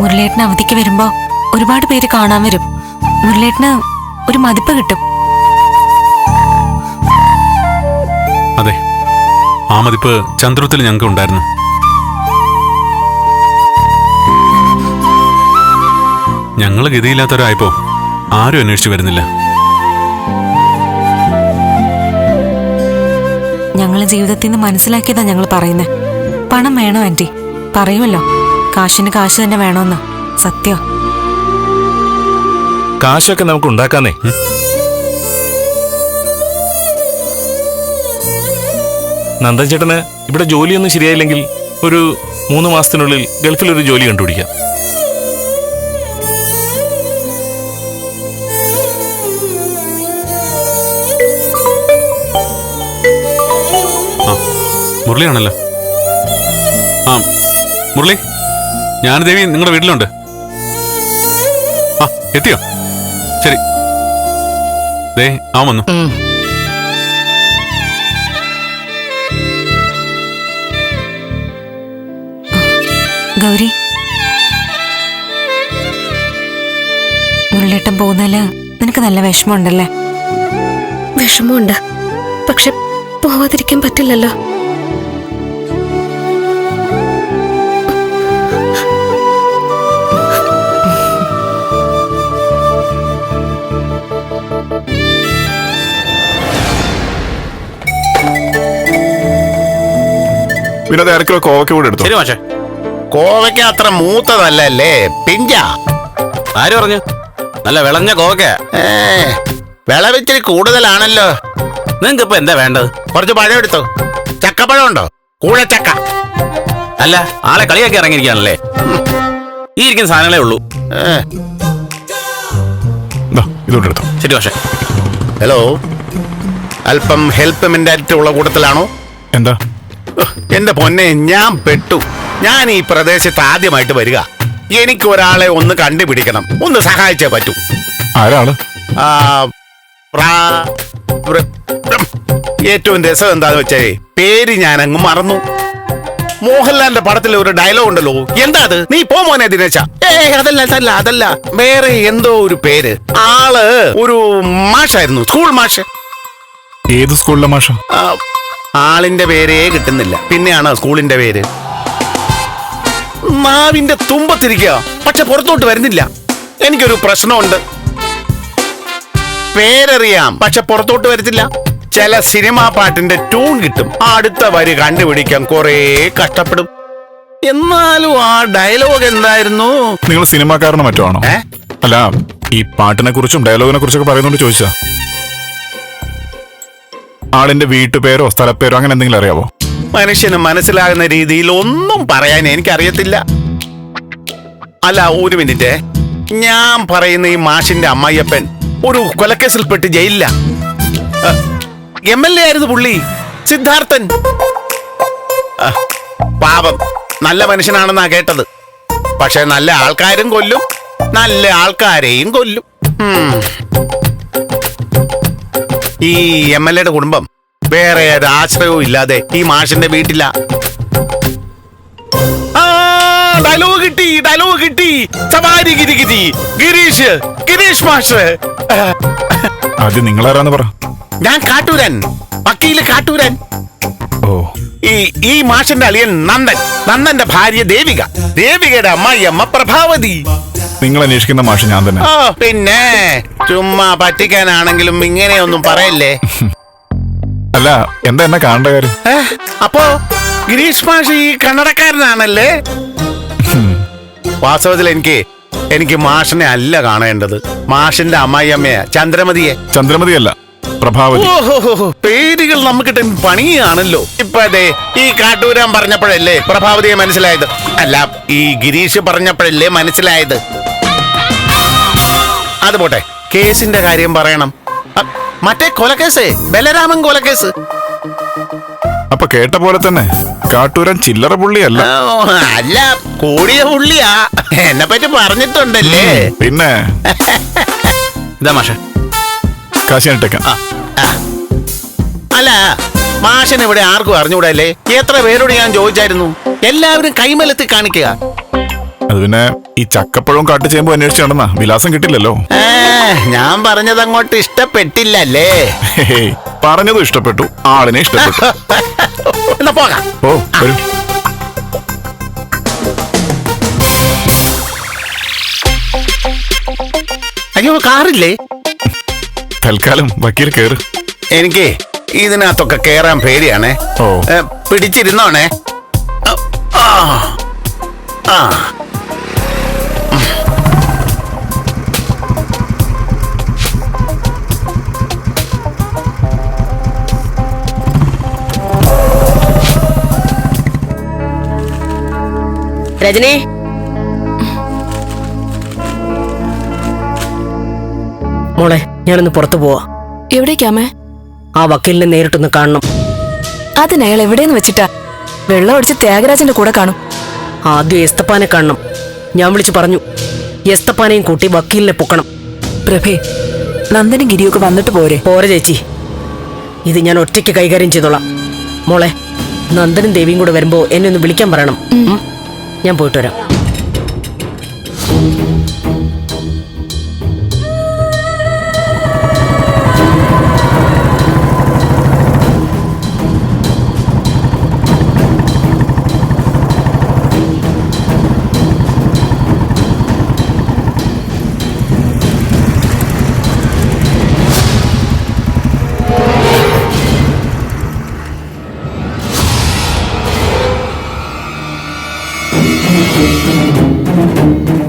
മുരളേട്ടന് അവധിക്ക് വരുമ്പോ ഒരുപാട് പേര് കാണാൻ വരും. മുരളേട്ടന് ഒരു മതിപ്പ് കിട്ടും. അതെ, ആ മതിപ്പ് ചന്ദ്രത്തിൽ ഞങ്ങൾക്ക് ഉണ്ടായിരുന്നു. ഞങ്ങള് ഗതിയില്ലാത്തവരായപ്പോ ആരും അന്വേഷിച്ചു വരുന്നില്ല. ഞങ്ങളെ ജീവിതത്തിൽ നിന്ന് മനസ്സിലാക്കിയതാ ഞങ്ങൾ പറയുന്നേ. പണം വേണോ ആന്റി? പറയുമല്ലോ, കാശിന് കാശ് തന്നെ വേണോന്ന്. സത്യം. കാശൊക്കെ നമുക്ക് ഉണ്ടാക്കാന്നേ. നന്ദൻ ചേട്ടന് ഇവിടെ ജോലിയൊന്നും ശരിയായില്ലെങ്കിൽ ഒരു 3 മാസത്തിനുള്ളിൽ ഗൾഫിലൊരു ജോലി കണ്ടുപിടിക്കാം. മുരളിയാണല്ലോ. ആ മുരളി, ഞാൻ ദേവി നിങ്ങളുടെ വീട്ടിലുണ്ട്. ആ എത്തിയോ? ശരി, ദേ ആ വന്നു. ഗൗരി, മുരളേട്ടൻ പോകുന്നതില് നിനക്ക് നല്ല വിഷമമുണ്ടല്ലേ? വിഷമമുണ്ട്, പക്ഷെ പോവാതിരിക്കാൻ പറ്റില്ലല്ലോ. പിന്നെ അരക്കിലോ കോവയ്ക്ക കൂടെ എടുത്തു. ശരി മാഷെ. കോവയ്ക്ക അത്ര മൂത്തതല്ലേ, പിഞ്ച. ആര് പറഞ്ഞു? നല്ല വിളഞ്ഞ കോവയ്ക്ക. വിളവിച്ചിരി കൂടുതലാണല്ലോ. നിങ്ങൾക്ക് ഇപ്പൊ എന്താ വേണ്ടത്? കുറച്ച് പഴം എടുത്തോ. ചക്കപ്പഴം ഉണ്ടോ? കൂഴച്ചക്ക. അല്ല, ആളെ കളിയാക്കി ഇറങ്ങിയിരിക്കാണല്ലേ. ഈ ഇരിക്കുന്ന സാധനങ്ങളേ ഉള്ളൂ. ഇതോടെ എടുത്തോ. ശരി മാഷെ. ഹലോ, അല്പം ഹെൽപ്പ് മെന്റാലിറ്റി ഉള്ള കൂട്ടത്തിലാണോ? എന്താ? എന്റെ പൊന്നെ, ഞാൻ പെട്ടു. ഞാൻ ഈ പ്രദേശത്ത് ആദ്യമായിട്ട് വരിക. എനിക്ക് ഒരാളെ ഒന്ന് കണ്ടുപിടിക്കണം. ഒന്ന് സഹായിച്ചേ പറ്റൂ. ആരാള്? ഏറ്റവും രസം എന്താന്ന് വെച്ചേ, പേര് ഞാൻ അങ്ങ് മറന്നു. മോഹൻലാലിന്റെ പടത്തിൽ ഒരു ഡയലോഗ് ഉണ്ടല്ലോ, എന്താ അത്? നീ പോ മോനെ ദിനേശ. അതല്ല, വേറെ എന്തോ ഒരു പേര്. ആള് ഒരു മാഷായിരുന്നു, സ്കൂൾ മാഷ്. ഏത് സ്കൂളിലെ മാഷ? ആളിന്റെ പേരേ കിട്ടുന്നില്ല, പിന്നെയാണ് സ്കൂളിന്റെ പേര്. നാവിന്റെ തുമ്പത്തിരിക്കുക, പക്ഷെ പുറത്തോട്ട് വരുന്നില്ല. എനിക്കൊരു പ്രശ്നമുണ്ട്. പേരറിയാം, പക്ഷെ പുറത്തോട്ട് വരത്തില്ല. ചില സിനിമാ പാട്ടിന്റെ ട്യൂൺ കിട്ടും, അടുത്ത വരി കണ്ടുപിടിക്കാൻ കുറെ കഷ്ടപ്പെടും. എന്നാലും ആ ഡയലോഗ് എന്തായിരുന്നു? നിങ്ങൾ സിനിമാക്കാരനോ മറ്റോ ആണോ? അല്ല, ഈ പാട്ടിനെ കുറിച്ചും ഡയലോഗിനെ കുറിച്ചൊക്കെ പറയുന്നോണ്ട് ചോദിച്ചാ. ആളിന്റെ വീട്ടുപേരോ സ്ഥലപ്പേരോ അങ്ങനെ എന്തെങ്കിലും അറിയാവോ? മനുഷ്യന് മനസ്സിലാകുന്ന രീതിയിൽ ഒന്നും പറയാൻ എനിക്കറിയത്തില്ല. അല്ല, ഒരു മിനിറ്റ്. ഞാൻ പറയുന്ന ഈ മാഷിന്റെ അമ്മായിയപ്പൻ ഒരു കൊലക്കേസിൽപ്പെട്ട് ജയിലില്ല. MLA ആയിരുന്നു പുള്ളി, സിദ്ധാർത്ഥൻ. പാപം, നല്ല മനുഷ്യനാണെന്നാ കേട്ടത്. പക്ഷെ നല്ല ആൾക്കാരും കൊല്ലും, നല്ല ആൾക്കാരെയും കൊല്ലും. ഈ MLA കുടുംബം വേറെ ഒരു ആശ്രയവും ഇല്ലാതെ ഈ മാഷിന്റെ വീട്ടില. ഡയലോഗ് കിട്ടി. സവാരി ഗിരീഷ് മാഷ്. ആദ്യം നിങ്ങളാരാന്ന് പറ. ഞാൻ കാട്ടൂരൻ, വക്കീല് കാട്ടൂരൻ. ഓ, ഈ മാഷിന്റെ അളിയൻ നന്ദന്റെ ഭാര്യ ദേവികയുടെ അമ്മായിയമ്മ പ്രഭാവതി. നിങ്ങൾ അന്വേഷിക്കുന്ന മാഷ് ഞാൻ തന്നെ. പിന്നെ ചുമ്മാ പറ്റിക്കാനാണെങ്കിലും ഇങ്ങനെയൊന്നും പറയല്ലേ. അല്ല, എന്താ എന്നെ കാണേണ്ട കാര്യം? അപ്പോ ഗിരീഷ് മാഷ് ഈ കന്നടക്കാരനാണല്ലേ? വാസ്തവത്തിൽ എനിക്ക് മാഷിനെ അല്ല കാണേണ്ടത്, മാഷിന്റെ അമ്മായിയമ്മയെ ചന്ദ്രമതിയല്ല, പ്രഭാവതി. ഓഹോ, പേരുകൾ നമുക്ക് പണിയാണല്ലോ. ഇപ്പൊ അതെ, ഈ കാട്ടൂരാൻ പറഞ്ഞപ്പോഴല്ലേ പ്രഭാവതിയെ മനസ്സിലായത്? അല്ല, ഈ ഗിരീഷ് പറഞ്ഞപ്പോഴല്ലേ മനസ്സിലായത്? അത് പോട്ടെ, കേസിന്റെ കാര്യം പറയണം. മറ്റേ കൊലക്കേസ്, ബലരാമൻ കൊലക്കേസ്. അപ്പൊ കേട്ട പോലെ തന്നെ കാട്ടൂരൻ ചില്ലറ പുള്ളിയല്ല. അല്ല, കൂടിയ പുള്ളിയാ. എന്നെ പറ്റി പറഞ്ഞിട്ടുണ്ടല്ലേ? പിന്നെ ഇതാ മാഷ, കാശിട്ടേക്കാം. അല്ല, മാഷൻ ഇവിടെ ആർക്കും അറിഞ്ഞൂടല്ലേ? എത്ര പേരോട് ഞാൻ ചോദിച്ചായിരുന്നു, എല്ലാവരും കൈമലത്തി കാണിക്കുക. അത് പിന്നെ ഈ ചക്കപ്പഴവും കാട്ടു ചെയ്യുമ്പോ അന്വേഷിച്ച് നടന്നാ വിലാസം കിട്ടില്ലല്ലോ. ഞാൻ പറഞ്ഞത് അങ്ങോട്ട് ഇഷ്ടപ്പെട്ടില്ലല്ലേ? ഹേയ്, പറഞ്ഞതും ഇഷ്ടപ്പെട്ടു, ആളിനെ ഇഷ്ടപ്പെട്ടു. എന്നാ പോകാം. ഓ വരൂ. അയ്യോ, കാറില്ലേ? തൽക്കാലം വക്കീൽ കേറ്. എനിക്ക് ഇതിനകത്തൊക്കെ കേറാൻ പേടിയാണേ. ഓ പിടിച്ചിരുന്നോണേ. ആ ആ രജനി, മോളെ ഞാനൊന്ന് പുറത്തു പോവാ. എവിടേക്കാമേ? ആ വക്കീലിനെ നേരിട്ടൊന്ന് കാണണം. അതിനയാൾ എവിടെയെന്ന് വെച്ചിട്ടാ? വെള്ളം അടിച്ച് ത്യാഗരാജന്റെ കൂടെ കാണും. ആദ്യം എസ്തപ്പാനെ കാണണം. ഞാൻ വിളിച്ചു പറഞ്ഞു, എസ്തപ്പാനെയും കൂട്ടി വക്കീലിനെ പൊക്കണം. പ്രഭേ, നന്ദനും ഗിരിയൊക്കെ വന്നിട്ട് പോരെ? പോരെ ചേച്ചി, ഇത് ഞാൻ ഒറ്റയ്ക്ക് കൈകാര്യം ചെയ്തോളാം. മോളെ, നന്ദനും ദേവിയും കൂടെ വരുമ്പോ എന്നെ ഒന്ന് വിളിക്കാൻ പറയണം. ഞാൻ പോയിട്ട് വരാം.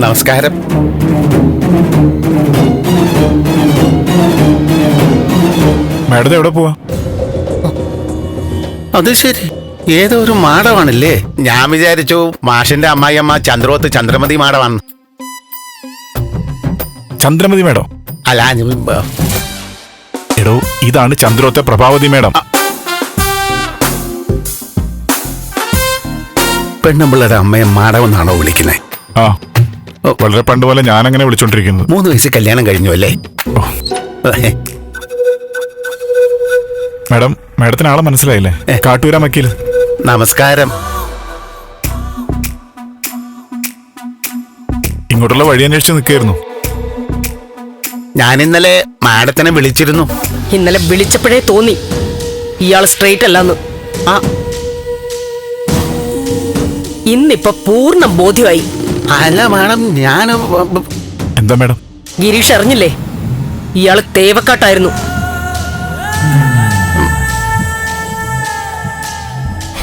നമസ്കാരം. മാഡം എവിടെ പോവാ? അത് ശരി, ഏതോ ഒരു മാടമാണല്ലേ. ഞാൻ വിചാരിച്ചു മാഷിന്റെ അമ്മായിയമ്മ ചന്ദ്രോത്ത് ചന്ദ്രമതി മാടമാണ്. ചന്ദ്രമതി മേഡം? അല്ല, എടോ, ഇതാണ് ചന്ദ്രോത്തെ പ്രഭാവതി മേഡം. പെണ്ണുമ്പിള്ളയുടെ അമ്മയെ മാടമെന്നാണോ വിളിക്കുന്നത്? ആ, വളരെ പണ്ട് പോലെ ഞാൻ അങ്ങനെ വിളിച്ചോണ്ടിരിക്കുന്നത്. 3 വയസ്സ് കല്യാണം കഴിഞ്ഞു അല്ലേ? മാഡം, മാഡത്തിന് ആളെ മനസ്സിലായില്ലേ? കാട്ടൂരാ വക്കീൽ. നമസ്കാരം. ഇങ്ങോട്ടുള്ള വഴി അന്വേഷിച്ച് നിൽക്കായിരുന്നു. ഞാൻ ഇന്നലെ മാഡത്തിനെ വിളിച്ചിരുന്നു. ഇന്നലെ വിളിച്ചപ്പോഴേ തോന്നി ഇയാൾ സ്ട്രെയിറ്റ് അല്ലാന്ന്. ആ, ഇന്നിപ്പൊ പൂർണ്ണ ബോധ്യമായി. അല്ല മാഡം, ഞാൻ എന്താ മാഡം? ഗിരീഷ് അറിഞ്ഞില്ലേ? ഇയാള് തേവക്കാട്ടായിരുന്നു.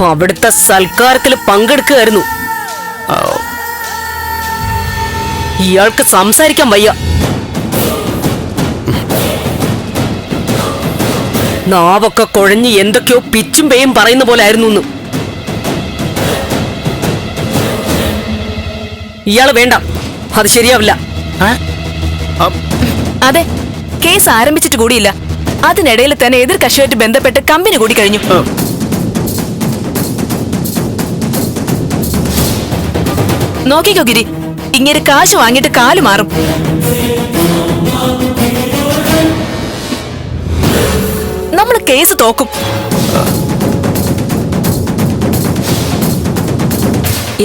അവിടുത്തെ സൽക്കാരത്തിൽ പങ്കെടുക്കുകയായിരുന്നു. ഇയാൾക്ക് സംസാരിക്കാൻ വയ്യ. നാവൊക്കെ കുഴഞ്ഞ് എന്തൊക്കെയോ പിച്ചും പേയും പറയുന്ന പോലെ ആയിരുന്നു. ഇയാള് വേണ്ട, അത് ശരിയാവില്ല. അതെ, കേസ് ആരംഭിച്ചിട്ട് കൂടിയില്ല. അതിനിടയിൽ തന്നെ എതിർ കക്ഷിയായിട്ട് ബന്ധപ്പെട്ട് കമ്പനി കൂടി കഴിഞ്ഞു. നോക്കിക്കോ ഗിരി, ഇങ്ങനെ കാശ് വാങ്ങിയിട്ട് കാല് മാറും. നമ്മൾ കേസ് തോക്കും.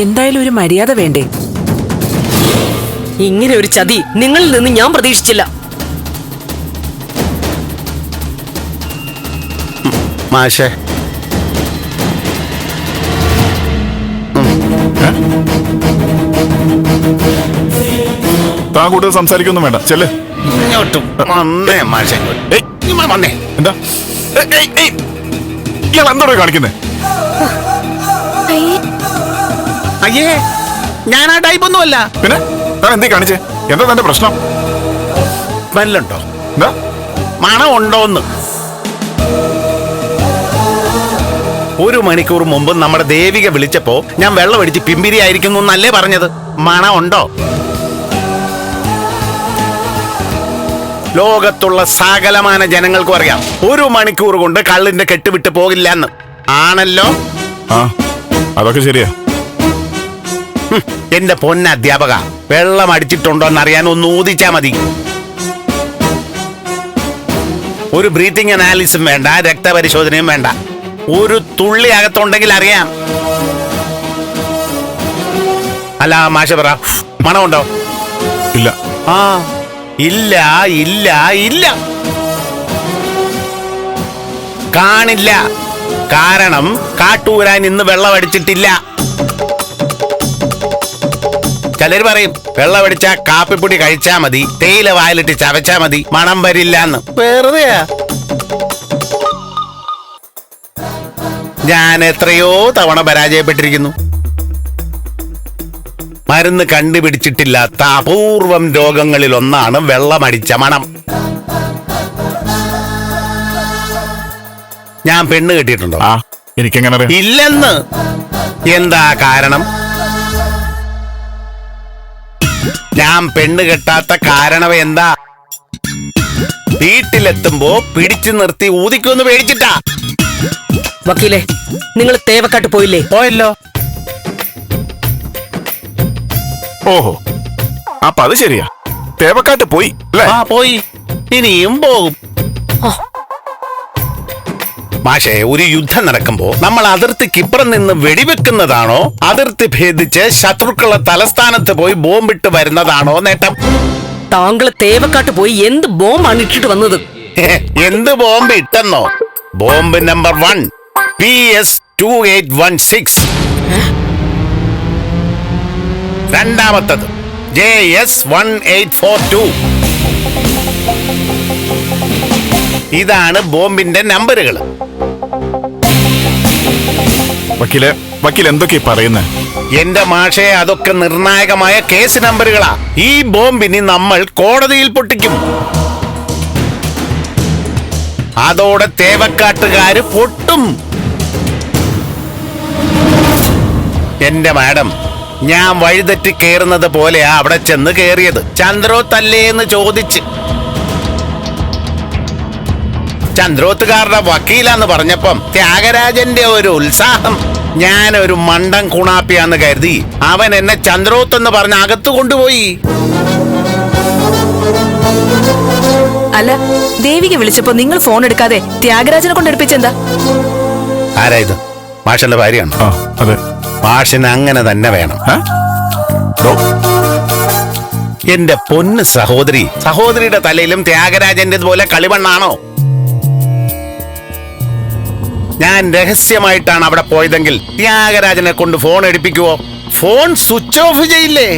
എന്തായാലും ഒരു മര്യാദ വേണ്ടേ? ഇങ്ങനെ ഒരു ചതി നിങ്ങളിൽ നിന്ന് ഞാൻ പ്രതീക്ഷിച്ചില്ല. മാഷേ, താൻ കൂടുതൽ സംസാരിക്കൊന്നും വേണ്ട, ചെല്ല്. ഇങ്ങോട്ടും വന്നേ മാഷേ. വന്നേ. എന്താ ഇയാൾ എന്തോടെ കാണിക്കുന്നേ? അയ്യേ, ഞാൻ ആ ടൈപ്പൊന്നുമല്ല. പിന്നെ താൻ എന്തേ കാണിച്ചേ? എന്താ തന്റെ പ്രശ്നം? വല്ലുണ്ടോ? എന്താ മണം ഉണ്ടോന്ന്? 1 മണിക്കൂർ മുമ്പ് നമ്മുടെ ദേവിക വിളിച്ചപ്പോ ഞാൻ വെള്ളം അടിച്ച് പിമ്പിരി ആയിരിക്കുന്നു എന്നല്ലേ പറഞ്ഞത്? മണം ഉണ്ടോ? ലോകത്തുള്ള സകലമാന ജനങ്ങൾക്കും അറിയാം 1 മണിക്കൂർ കൊണ്ട് കള്ളിന്റെ കെട്ടുവിട്ട് പോകില്ല എന്ന്. ആണല്ലോ? ആ, അതൊക്കെ ശരിയാ. എന്റെ പൊന്ന അധ്യാപക, വെള്ളം അടിച്ചിട്ടുണ്ടോ എന്നറിയാൻ ഒന്ന് ഊതിച്ചാ മതി. ഒരു ബ്രീത്തിങ് അനാലിസും വേണ്ട, രക്തപരിശോധനയും വേണ്ട. ഒരു തുള്ളി അകത്തുണ്ടെങ്കിൽ അറിയാം. അല്ല മാഷ പറ, മണമുണ്ടോ? ഇല്ല. ആ ഇല്ല ഇല്ല ഇല്ല, കാണില്ല. കാരണം കാട്ടൂരാൻ ഇന്ന് വെള്ളമടിച്ചിട്ടില്ല. ചിലർ പറയും വെള്ളമടിച്ചാ കാപ്പിപ്പൊടി കഴിച്ചാ മതി, തേയില വായിലിട്ട് ചവച്ചാ മതി, മണം വരില്ലെന്ന്. വെറുതെയാ. ഞാൻ എത്രയോ തവണ പരാജയപ്പെട്ടിരിക്കുന്നു. മരുന്ന് കണ്ടുപിടിച്ചിട്ടില്ലാത്ത അപൂർവം രോഗങ്ങളിൽ ഒന്നാണ് വെള്ളമടിച്ച മണം. ഞാൻ പെണ്ണ് കെട്ടിയിട്ടുണ്ടോ? ആ, എനിക്കെങ്ങനെ അറിയാം? ഇല്ലെന്ന്. എന്താ കാരണം? ഞാൻ പെണ്ണ് കെട്ടാത്ത കാരണം എന്താ? വീട്ടിലെത്തുമ്പോ പിടിച്ചു നിർത്തി ഊതിക്കൊന്ന് പേടിച്ചിട്ടാ. വക്കീലെ, നിങ്ങൾ തേവക്കാട്ട് പോയില്ലേ? പോയല്ലോ. ഓഹോ, അപ്പൊ അത് ശരിയാ, തേവക്കാട്ട് പോയി അല്ലേ? ആ പോയി, ഇനിയും പോകും. മാഷേ, ഒരു യുദ്ധം നടക്കുമ്പോ നമ്മൾ അതിർത്തിക്കിപ്പുറം നിന്ന് വെടിവെക്കുന്നതാണോ, അതിർത്തി ഭേദിച്ച് ശത്രുക്കളുടെ തലസ്ഥാനത്ത് പോയി ബോംബിട്ട് വരുന്നതാണോ നേട്ടം? താങ്കൾ തേവക്കാട്ട് പോയി എന്ത് ബോംബാണ് ഇട്ടിട്ട് വന്നത്? എന്ത് ബോംബ് ഇട്ടെന്നോ? Bomb number 1 PS2816. രണ്ടാമത്തത് JS1842. ഇതാണ് ബോംബിന്റെ നമ്പറുകൾ. വക്കീൽ എന്തൊക്കെയാ പറയുന്നേ? എന്റെ മാഷേ, അതൊക്കെ നിർണായകമായ കേസ് നമ്പറുകളാ. ഈ ബോംബിനി നമ്മൾ കോടതിയിൽ പൊട്ടിക്കും. അതോടെ തേവക്കാട്ടുകാര് പൊട്ടും. എന്റെ മാഡം, ഞാൻ വഴിതെറ്റി കേറുന്നത് പോലെയാ അവിടെ ചെന്ന് കേറിയത്. ചന്ദ്രോത്തല്ലേന്ന് ചോദിച്ച്. ചന്ദ്രോത്തുകാരുടെ വക്കീലാന്ന് പറഞ്ഞപ്പം ത്യാഗരാജന്റെ ഒരു ഉത്സാഹം. ഞാനൊരു മണ്ടൻ കുണാപ്പിയാന്ന് കരുതി അവൻ എന്നെ ചന്ദ്രോത്തെന്ന് പറഞ്ഞ് അകത്തു കൊണ്ടുപോയി. അല്ല, ദേവിക വിളിച്ചപ്പോ നിങ്ങൾ ഫോൺ എടുക്കാതെ ത്യാഗരാജനെ കൊണ്ട് എടുപ്പിച്ചെന്താ? ആരാ ഇത്? മാഷന്റെ ഭാര്യയാണ്. ആ, അതെ. മാഷിന് അങ്ങനെ തന്നെ വേണം. എന്റെ പൊന്ന് സഹോദരി, സഹോദരിയുടെ തലയിലും ത്യാഗരാജന്റെ പോലെ കളിമണ്ണാണോ? ഞാൻ രഹസ്യമായിട്ടാണ് അവിടെ പോയതെങ്കിൽ ത്യാഗരാജനെ കൊണ്ട് ഫോൺ എടുപ്പിക്കുവോ? ഫോൺ സ്വിച്ച് ഓഫ് ചെയ്യില്ലേ?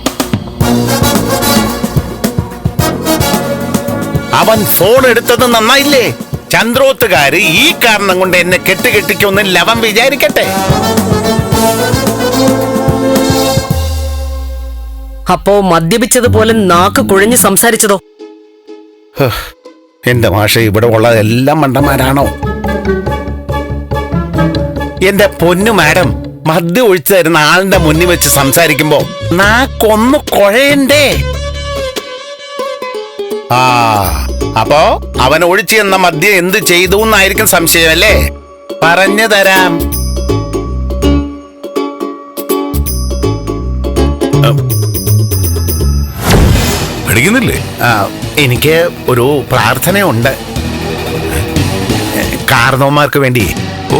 അവൻ ഫോൺ എടുത്തത് നന്നായില്ലേ? ചന്ദ്രോത്തുകാര് ഈ കാരണം കൊണ്ട് എന്നെ കെട്ടിക്കൊന്നില്ല അവൻ വിചാരിക്കട്ടെ. അപ്പോ മദ്യപിച്ചതുപോലെ നാക്ക് കുഴഞ്ഞ് സംസാരിച്ചതോ? എന്റെ മാഷ, ഇവിടെ ഉള്ള എല്ലാം മണ്ടന്മാരാണോ? എന്റെ പൊന്നു മാഡം, മദ്യം ഒഴിച്ചു തരുന്ന ആളിന്റെ മുന്നിൽ വെച്ച് സംസാരിക്കുമ്പോ നാക്കൊന്ന് കുഴയണ്ടേ? ആ, അപ്പോ അവൻ ഒഴിച്ചു എന്ന മദ്യം എന്ത് ചെയ്തു എന്നായിരിക്കും സംശയം അല്ലേ? പറഞ്ഞു തരാം. പഠിക്കുന്നില്ലേ? എനിക്ക് ഒരു പ്രാർത്ഥനയുണ്ട് കാരണവന്മാർക്ക് വേണ്ടി. ഓ,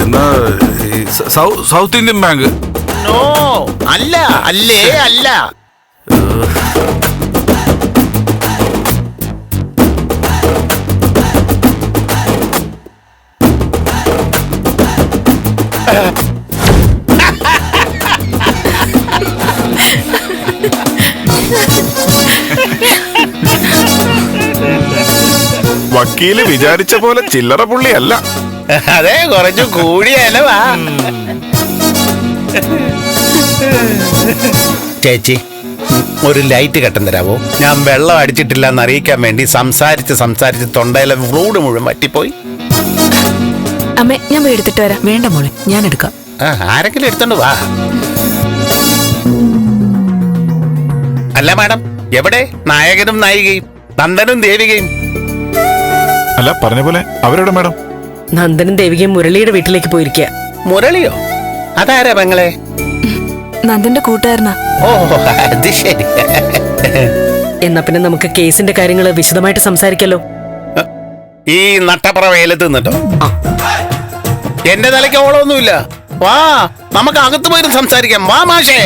എന്നാ സൗത്ത് ഇന്ത്യൻ ബാങ്ക്? നോ, അല്ല, അല്ലേ അല്ല. വക്കീല് വിചാരിച്ച പോലെ ചില്ലറ പുള്ളിയല്ല. അതെ, കുറച്ചു കൂടിയല്ലവാ. ചേച്ചി, ഒരു ലൈറ്റ് കട്ടൻ തരാവോ? ഞാൻ വെള്ളം അടിച്ചിട്ടില്ല എന്ന് അറിയിക്കാൻ വേണ്ടി സംസാരിച്ച് തൊണ്ടയിലെ ഫ്ലൂഡ് മുഴുവൻ പറ്റിപ്പോയി. അമ്മേ, ഞാൻ പോയി എടുത്തിട്ട് വരാം. വേണ്ട മോളെ, ഞാൻ എടുക്കാം. ആരെങ്കിലും എടുത്തോണ്ട് വാ. അല്ല മാഡം, എവിടെ നായകനും നായികയും, നന്ദനും ദേവികയും? അല്ല, പറഞ്ഞ പോലെ അവരുടെ മാഡം. നന്ദനും ദേവികയും മുരളിയുടെ വീട്ടിലേക്ക് പോയിരിക്കുക. മുരളിയോ? അതാരാ പെങ്ങളെ? നന്ദന്റെ കൂട്ടുകാരനാ. ഓ, അത് ശരി. എന്നാ പിന്നെ നമുക്ക് കേസിന്റെ കാര്യങ്ങൾ വിശദമായിട്ട് സംസാരിക്കല്ലോ. ഈ നട്ടപ്പുറ വെയിലത്ത് നിന്നിട്ടോ? എന്റെ തലയ്ക്ക് ഓളമൊന്നുമില്ല. വാ, നമുക്ക് അകത്ത് പോയി സംസാരിക്കാം. വാ മാഷേ,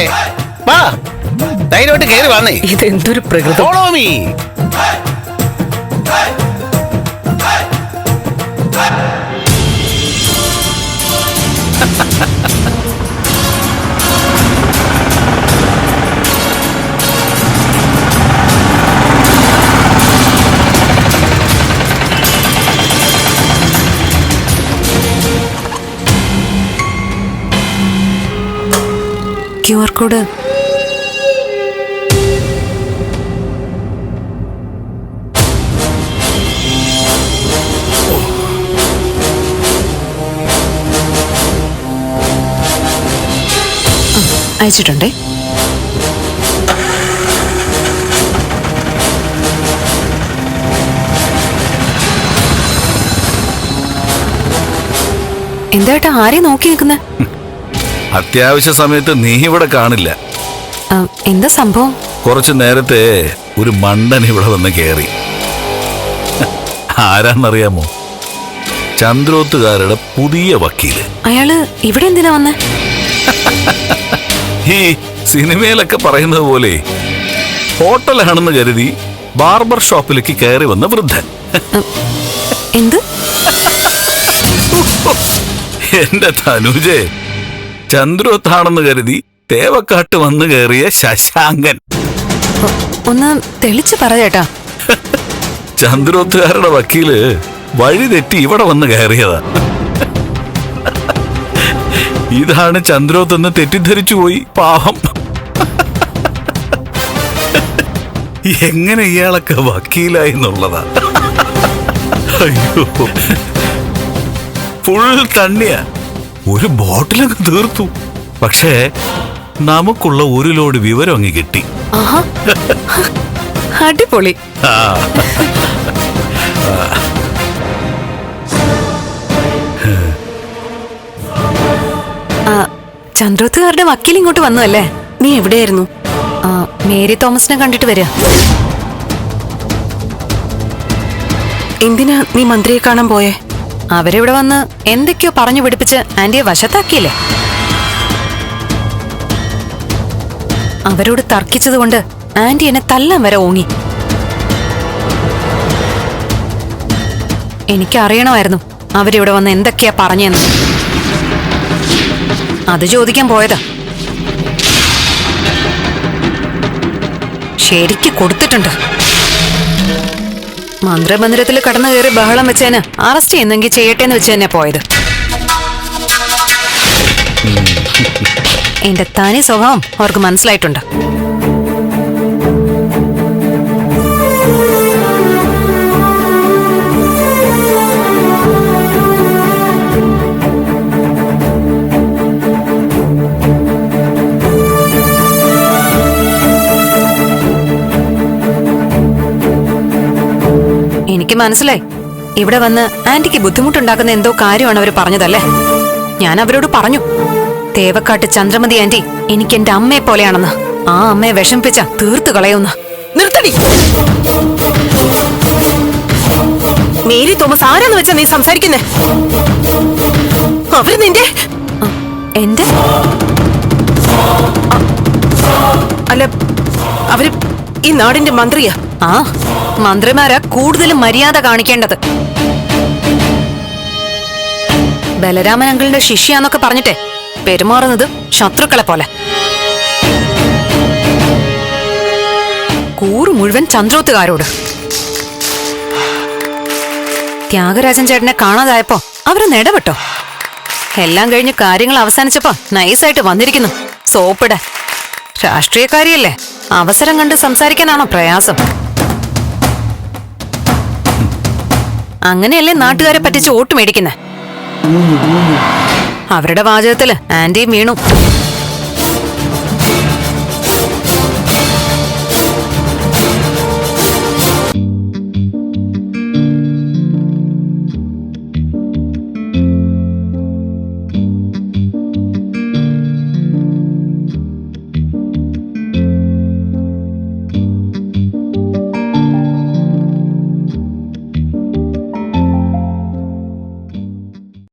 വാ, ധൈര്യമായിട്ട് കയറി വന്നേ. ഇതെന്തൊരു പ്രകൃതം. Follow me. QR കോഡ് അയച്ചിട്ടുണ്ടേ. എന്തായിട്ടാ ആരെയും നോക്കി നിൽക്കുന്നേ? അത്യാവശ്യ സമയത്ത് നീ ഇവിടെ കാണില്ല. എന്താ സംഭവം? കുറച്ചു നേരത്തെ ഒരു മണ്ടൻ ഇവിടെ വന്ന് കയറി. ആരാന്നറിയാമോ? ചന്ദ്രോത്തുകാരുടെ പുതിയ വക്കീല്. അയാള് ഇവിടെ എന്തിനാ വന്നേ? ഈ സിനിമയിലൊക്കെ പറയുന്നത് പോലെ ഹോട്ടലാണെന്ന് കരുതി ബാർബർ ഷോപ്പിലേക്ക് കയറി വന്ന വൃദ്ധൻ. എന്ത്? എന്റെ തനുജേ, ചന്ദ്രോത്താണെന്ന് കരുതി തേവക്കാട്ട് വന്നു കയറിയ ശശാങ്കൻ. ഒന്ന് തെളിച്ചു പറയേട്ടാ. ചന്ദ്രോത്തുകാരുടെ വക്കീല് വഴി തെറ്റി ഇവിടെ വന്ന് കയറിയതാ. ഇതാണ് ചന്ദ്രോത്തെന്ന് തെറ്റിദ്ധരിച്ചു പോയി. പാവം. എങ്ങനെ ഇയാളൊക്കെ വക്കീലായി എന്നുള്ളതാ. അയ്യോ, ഫുൾ തണ്ണിയാ. ഒരു ബോട്ടിലൊക്കെ തീർത്തു. പക്ഷേ നമുക്കുള്ള ഒരു ലോഡ് വിവരം അങ്ങ് കിട്ടി. അടിപൊളി. ചന്ദ്രോത്തുകാരുടെ വക്കീൽ ഇങ്ങോട്ട് വന്നു അല്ലേ? നീ എവിടെയായിരുന്നു? മേരി തോമസിനെ കണ്ടിട്ട് വരിക. എന്തിനാ നീ മന്ത്രിയെ കാണാൻ പോയേ? അവരിവിടെ വന്ന് എന്തൊക്കെയോ പറഞ്ഞു പിടിപ്പിച്ച് ആന്റിയെ വശത്താക്കിയില്ലേ? അവരോട് തർക്കിച്ചതുകൊണ്ട് ആന്റി എന്നെ തല്ലാൻ വരെ ഓങ്ങി. എനിക്കറിയണമായിരുന്നു അവരിവിടെ വന്ന് എന്തൊക്കെയാ പറഞ്ഞെന്ന്. അത് ചോദിക്കാൻ പോയതാ. ശരിക്ക് കൊടുത്തിട്ടുണ്ട്. മന്ത്രിമന്ദിരത്തിൽ കടന്നു കയറി ബഹളം വെച്ചേന് അറസ്റ്റ് ചെയ്യുന്നെങ്കിൽ ചെയ്യട്ടെന്ന് വെച്ച് തന്നെ പോയത്. എന്റെ തനി സ്വഭാവം അവർക്ക് മനസ്സിലായിട്ടുണ്ട്. എനിക്ക് മനസ്സിലായി. ഇവിടെ വന്ന് ആന്റിക്ക് ബുദ്ധിമുട്ടുണ്ടാക്കുന്ന എന്തോ കാര്യമാണ് അവർ പറഞ്ഞതല്ലേ? ഞാൻ അവരോട് പറഞ്ഞു, തേവക്കാട്ട് ചന്ദ്രമതി ആന്റി എനിക്ക് എന്റെ അമ്മയെ പോലെയാണെന്ന്. ആ അമ്മയെ വിഷമിപ്പിച്ച തീർത്തു കളയുന്ന. നിർത്തടി. മേരി തോമസ് ആരാന്ന് വെച്ചാ നീ സംസാരിക്കുന്നേ? അവര് നിന്റെ എന്റെ അല്ല, അവര് ഈ നാടിന്റെ മന്ത്രിയാ. ആ മന്ത്രിമാരാ കൂടുതലും മര്യാദ കാണിക്കേണ്ടത്. ബലരാമൻ അങ്കിളിന്റെ ശിഷ്യാന്നൊക്കെ പറഞ്ഞിട്ടെ പെരുമാറുന്നത് ശത്രുക്കളെ പോലെ. കൂറ് മുഴുവൻ ചന്ദ്രോത്തുകാരോട്. ത്യാഗരാജൻ ചേട്ടനെ കാണാതായപ്പോ അവര് നിടപെട്ടോ? എല്ലാം കഴിഞ്ഞ് കാര്യങ്ങൾ അവസാനിച്ചപ്പോ നൈസായിട്ട് വന്നിരിക്കുന്നു സോപ്പിട. രാഷ്ട്രീയക്കാരിയല്ലേ, അവസരം കണ്ട് സംസാരിക്കാനാണോ പ്രയാസം? അങ്ങനെയല്ലേ നാട്ടുകാരെ പറ്റിച്ച് വോട്ട് മേടിക്കുന്നെ? അവരുടെ വാചകത്തില് ആന്റിയും വീണു.